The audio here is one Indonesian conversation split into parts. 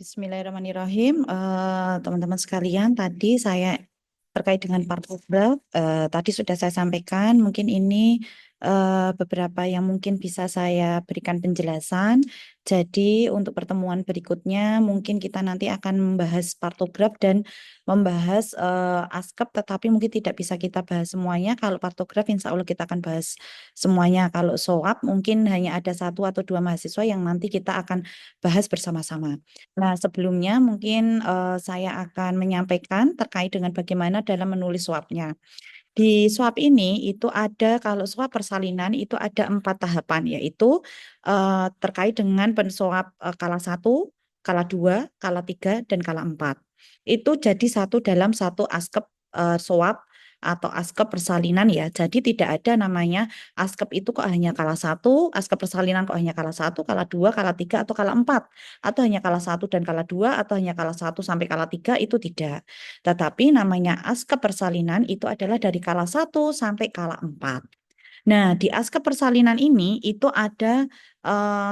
Bismillahirrahmanirrahim. Teman-teman sekalian, tadi saya terkait dengan partograf, tadi sudah saya sampaikan, mungkin ini beberapa yang mungkin bisa saya berikan penjelasan. Jadi untuk pertemuan berikutnya mungkin kita nanti akan membahas partograf dan membahas ASKEP, tetapi mungkin tidak bisa kita bahas semuanya. Kalau partograf insya Allah kita akan bahas semuanya. Kalau SOAP mungkin hanya ada satu atau dua mahasiswa yang nanti kita akan bahas bersama-sama. Nah, sebelumnya mungkin saya akan menyampaikan terkait dengan bagaimana dalam menulis swabnya. Di swab ini itu ada, kalau swab persalinan itu ada 4 tahapan, yaitu terkait dengan penswab kala 1, kala 2, kala 3, dan kala 4. Itu jadi satu dalam satu askep swab atau askep persalinan ya. Jadi tidak ada namanya askep itu kok hanya kala 1, askep persalinan kok hanya kala 1, kala 2, kala 3, atau kala 4. Atau hanya kala 1 dan kala 2, atau hanya kala 1 sampai kala 3, itu tidak. Tetapi namanya askep persalinan itu adalah dari kala 1 sampai kala 4. Nah, di askep persalinan ini itu ada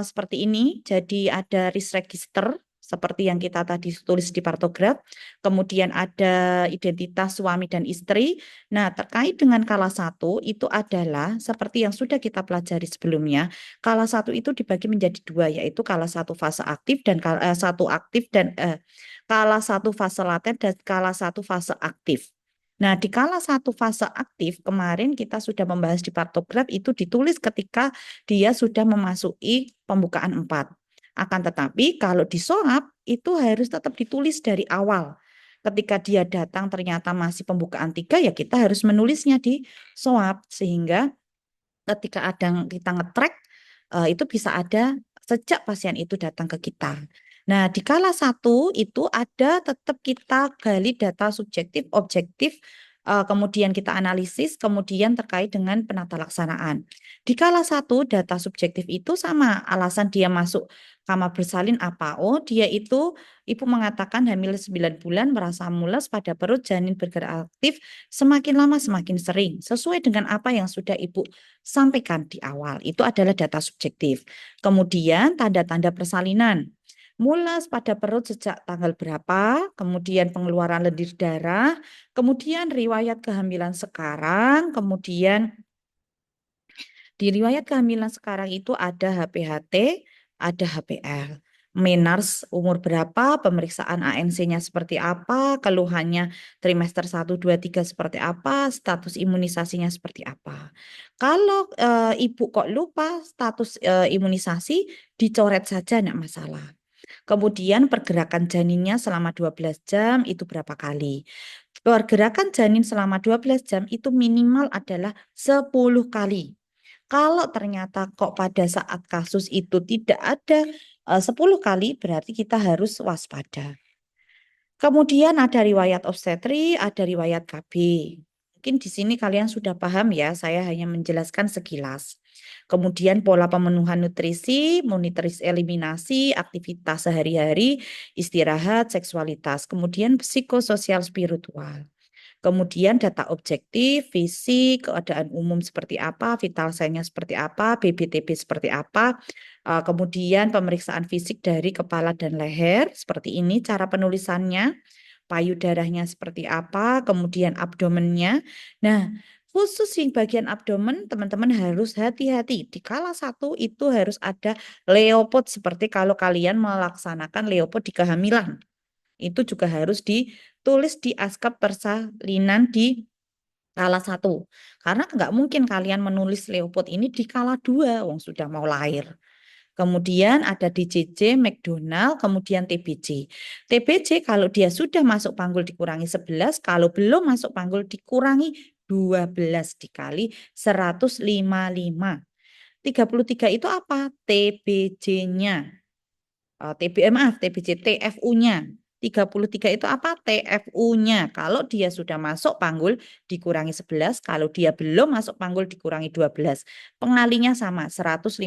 seperti ini. Jadi ada risk register seperti yang kita tadi tulis di partograf. Kemudian ada identitas suami dan istri. Nah, terkait dengan kala 1 itu adalah seperti yang sudah kita pelajari sebelumnya. Kala 1 itu dibagi menjadi dua, yaitu kala 1 fase aktif dan satu aktif dan kala 1 fase laten dan kala 1 fase aktif. Nah, di kala 1 fase aktif kemarin kita sudah membahas di partograf itu ditulis ketika dia sudah memasuki pembukaan 4. Akan tetapi kalau di SOAP itu harus tetap ditulis dari awal. Ketika dia datang ternyata masih pembukaan 3, ya kita harus menulisnya di SOAP sehingga ketika ada kita ngetrack itu bisa ada sejak pasien itu datang ke kita. Nah, di kala 1 itu ada tetap kita gali data subjektif, objektif, kemudian kita analisis, kemudian terkait dengan penata laksanaan. Di kala 1 data subjektif itu sama, alasan dia masuk kamar bersalin apa? Oh, dia itu ibu mengatakan hamil 9 bulan, merasa mules pada perut, janin bergerak aktif, semakin lama semakin sering, sesuai dengan apa yang sudah ibu sampaikan di awal. Itu adalah data subjektif. Kemudian tanda-tanda persalinan. Mulas pada perut sejak tanggal berapa, kemudian pengeluaran lendir darah, kemudian riwayat kehamilan sekarang, kemudian di riwayat kehamilan sekarang itu ada HPHT, ada HPL. Menars umur berapa, pemeriksaan ANC-nya seperti apa, keluhannya trimester 1, 2, 3 seperti apa, status imunisasinya seperti apa. Kalau ibu kok lupa status imunisasi, dicoret saja enggak masalah. Kemudian pergerakan janinnya selama 12 jam itu berapa kali. Pergerakan janin selama 12 jam itu minimal adalah 10 kali. Kalau ternyata kok pada saat kasus itu tidak ada 10 kali, berarti kita harus waspada. Kemudian ada riwayat obstetri, ada riwayat KB. Mungkin di sini kalian sudah paham ya, saya hanya menjelaskan sekilas. Kemudian pola pemenuhan nutrisi, monitoris eliminasi, aktivitas sehari-hari, istirahat, seksualitas, kemudian psikososial spiritual. Kemudian data objektif, fisik, keadaan umum seperti apa, vital sign-nya seperti apa, BBTB seperti apa. Kemudian pemeriksaan fisik dari kepala dan leher, seperti ini cara penulisannya. Payudaranya seperti apa, kemudian abdomennya. Nah, khusus yang bagian abdomen, teman-teman harus hati-hati. Di kala 1 itu harus ada leopod, seperti kalau kalian melaksanakan leopod di kehamilan. Itu juga harus ditulis di askap persalinan di kala 1. Karena nggak mungkin kalian menulis leopod ini di kala 2, wong sudah mau lahir. Kemudian ada DJJ, McDonald, kemudian TBC. TBC kalau dia sudah masuk panggul dikurangi 11, kalau belum masuk panggul dikurangi 12 dikali 155. 33 itu apa? TBJ-nya. Maaf, TBC, TFU-nya. 33 itu apa? TFU-nya. Kalau dia sudah masuk panggul dikurangi 11, kalau dia belum masuk panggul dikurangi 12. Pengalinya sama, 155,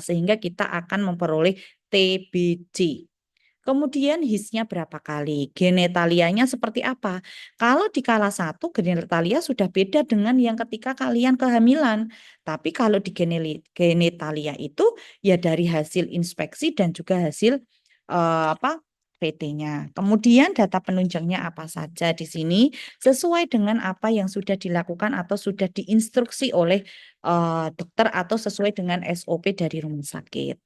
sehingga kita akan memperoleh TBC. Kemudian HIS-nya berapa kali? Genetalianya seperti apa? Kalau di kala 1, genetalia sudah beda dengan yang ketika kalian kehamilan. Tapi kalau di genetalia itu ya dari hasil inspeksi dan juga hasil apa PT-nya. Kemudian data penunjangnya apa saja di sini sesuai dengan apa yang sudah dilakukan atau sudah diinstruksi oleh dokter atau sesuai dengan SOP dari rumah sakit.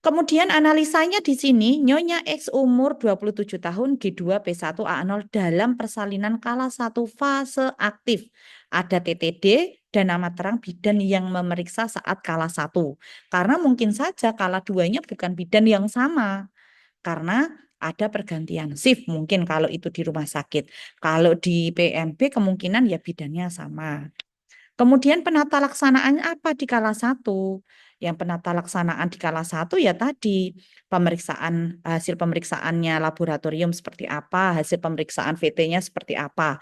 Kemudian analisanya di sini, Nyonya X umur 27 tahun, G2P1A0 dalam persalinan kala 1 fase aktif. Ada TTD dan nama terang bidan yang memeriksa saat kala 1. Karena mungkin saja kala 2-nya bukan bidan yang sama. Karena ada pergantian shift mungkin kalau itu di rumah sakit. Kalau di PMB kemungkinan ya bidannya sama. Kemudian penata laksanaannya apa di kala 1? Yang penata laksanaan di kala 1 ya tadi pemeriksaan hasil pemeriksaannya laboratorium seperti apa, hasil pemeriksaan VT-nya seperti apa.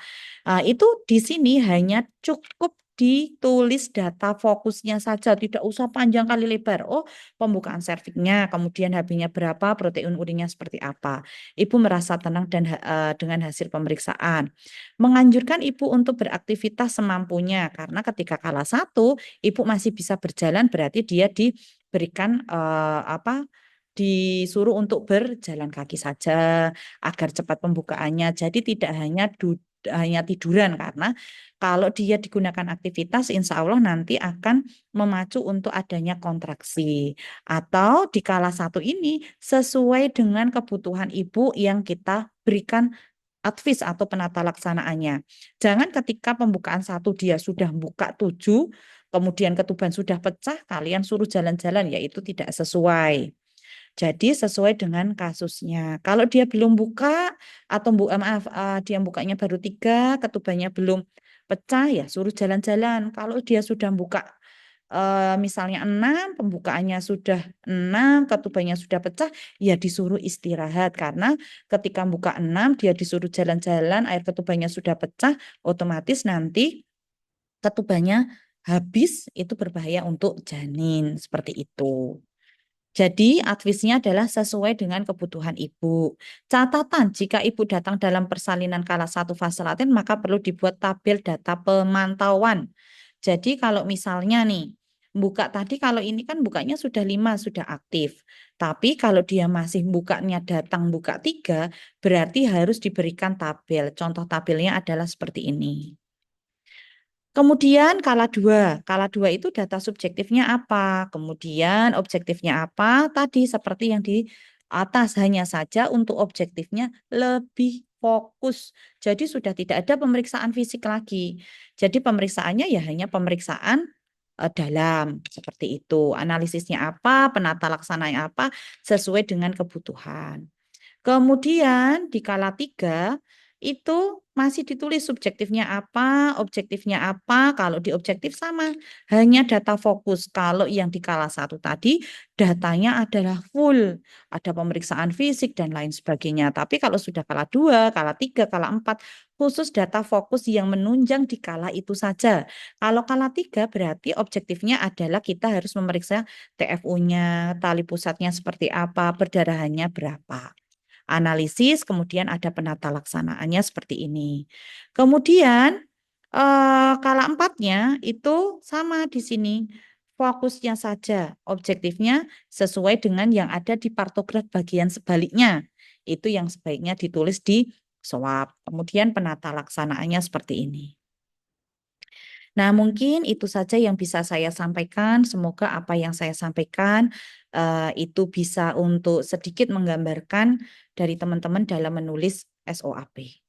Itu di sini hanya cukup ditulis data fokusnya saja, tidak usah panjang kali lebar. Oh, pembukaan serviknya, kemudian HB-nya berapa, protein urinnya seperti apa. Ibu merasa tenang dan dengan hasil pemeriksaan. Menganjurkan ibu untuk beraktivitas semampunya karena ketika kala 1 ibu masih bisa berjalan berarti dia diberikan disuruh untuk berjalan kaki saja agar cepat pembukaannya. Jadi tidak hanya tiduran karena kalau dia digunakan aktivitas insya Allah nanti akan memacu untuk adanya kontraksi. Atau di kala 1 ini sesuai dengan kebutuhan ibu yang kita berikan advis atau penata laksanaannya. Jangan ketika pembukaan 1 dia sudah buka 7, kemudian ketuban sudah pecah, kalian suruh jalan-jalan, yaitu tidak sesuai. Jadi sesuai dengan kasusnya. Kalau dia belum buka atau dia bukanya baru 3, ketubannya belum pecah, ya suruh jalan-jalan. Kalau dia sudah buka misalnya 6, pembukaannya sudah 6, ketubannya sudah pecah, ya disuruh istirahat. Karena ketika buka 6, dia disuruh jalan-jalan, air ketubannya sudah pecah, otomatis nanti ketubannya habis, itu berbahaya untuk janin. Seperti itu. Jadi, advisnya adalah sesuai dengan kebutuhan ibu. Catatan, jika ibu datang dalam persalinan kala 1 fase laten, maka perlu dibuat tabel data pemantauan. Jadi, kalau misalnya nih, buka tadi kalau ini kan bukanya sudah 5, sudah aktif. Tapi kalau dia masih bukanya datang buka 3, berarti harus diberikan tabel. Contoh tabelnya adalah seperti ini. Kemudian kala 2 itu data subjektifnya apa? Kemudian objektifnya apa? Tadi seperti yang di atas, hanya saja untuk objektifnya lebih fokus. Jadi sudah tidak ada pemeriksaan fisik lagi. Jadi pemeriksaannya ya hanya pemeriksaan dalam seperti itu. Analisisnya apa, penata laksananya apa sesuai dengan kebutuhan. Kemudian di kala 3 itu masih ditulis subjektifnya apa, objektifnya apa. Kalau di objektif sama, hanya data fokus. Kalau yang di kala 1 tadi, datanya adalah full. Ada pemeriksaan fisik dan lain sebagainya. Tapi kalau sudah kala 2, kala 3, kala 4, khusus data fokus yang menunjang di kala itu saja. Kalau kala 3 berarti objektifnya adalah kita harus memeriksa TFU-nya, tali pusatnya seperti apa, perdarahannya berapa. Analisis, kemudian ada penata laksanaannya seperti ini. Kemudian kala 4-nya itu sama di sini. Fokusnya saja, objektifnya sesuai dengan yang ada di partograf bagian sebaliknya. Itu yang sebaiknya ditulis di SOAP. Kemudian penata laksanaannya seperti ini. Nah, mungkin itu saja yang bisa saya sampaikan. Semoga apa yang saya sampaikan itu bisa untuk sedikit menggambarkan dari teman-teman dalam menulis SOAP.